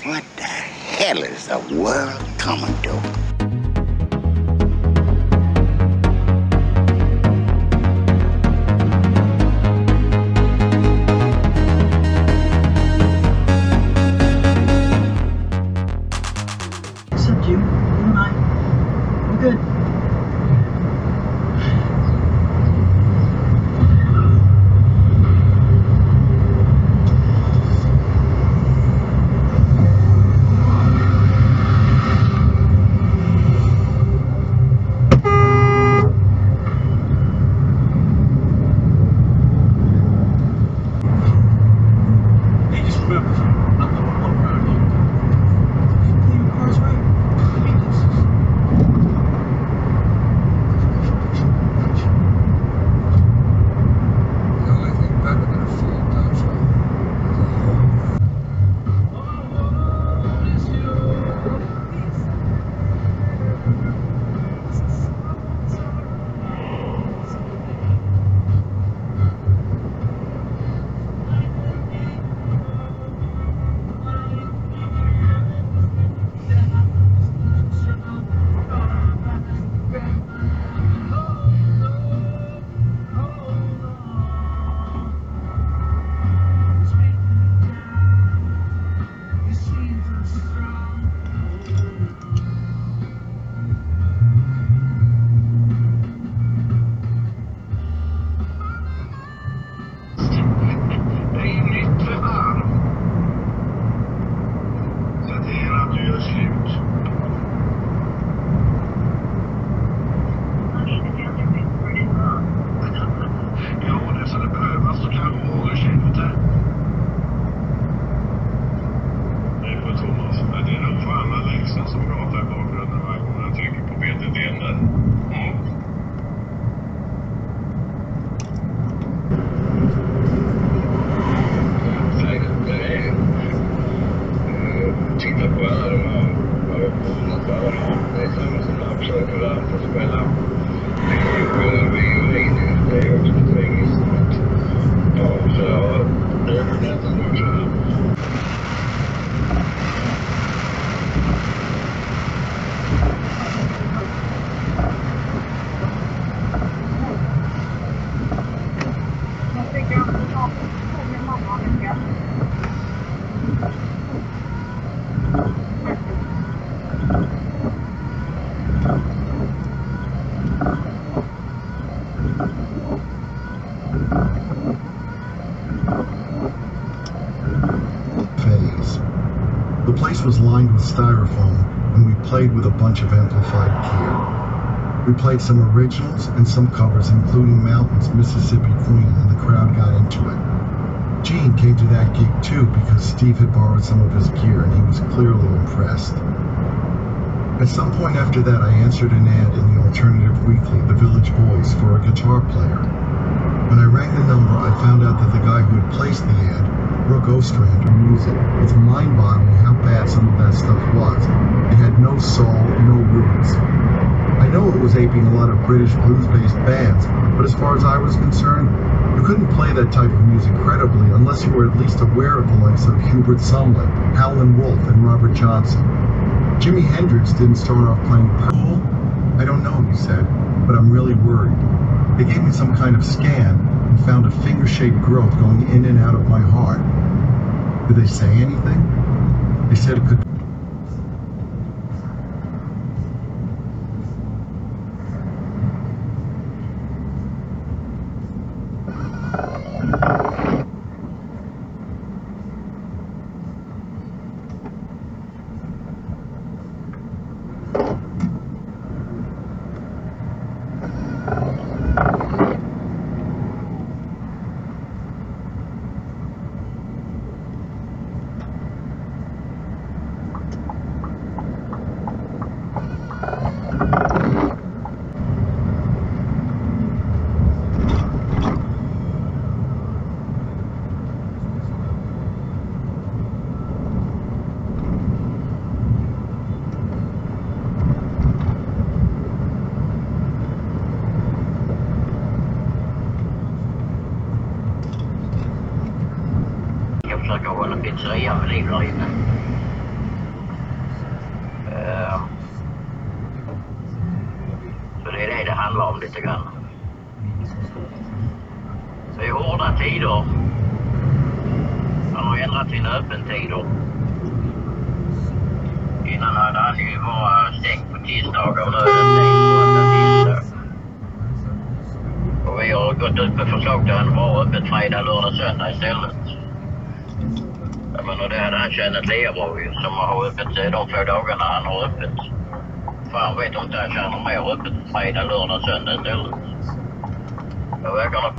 What the hell is the world coming to? Except you and I. I'm good. The place was lined with styrofoam, and we played with a bunch of amplified gear. We played some originals and some covers, including Mountain's Mississippi Queen, and the crowd got into it. Gene came to that gig too because Steve had borrowed some of his gear, and he was clearly impressed. At some point after that, I answered an ad in the alternative weekly, The Village Voice, for a guitar player. When I rang the number, I found out that the guy who had placed the ad, Brooke Ostrander, music. It's mind-boggling how bad some of that stuff was. It had no soul, no roots. I know it was aping a lot of British blues-based bands, but as far as I was concerned, you couldn't play that type of music credibly unless you were at least aware of the likes of Hubert Sumlin, Howlin' Wolf, and Robert Johnson. Jimi Hendrix didn't start off playing Pearl. I don't know, he said, but I'm really worried. They gave me some kind of scan and found a finger-shaped growth going in and out of my heart. Did they say anything? They said it could... Jag försöker hålla pizzeria vid liv där inne. Så det är det handlar om lite grann. Så i hårda tider. Han har ändrat sina öppentider. Innan hade han ju bara stängt på tisdagar och nu är det stängt på tisdag. Och vi har gått ut med förslag till att han var öppet fredag, lördag, söndag istället. Men och det hade han känt Leroy som har öppet de 2 dagarna han har öppet. För han vet inte att han känner mer öppet fredag, lördag, söndag istället. Jag verkar nog.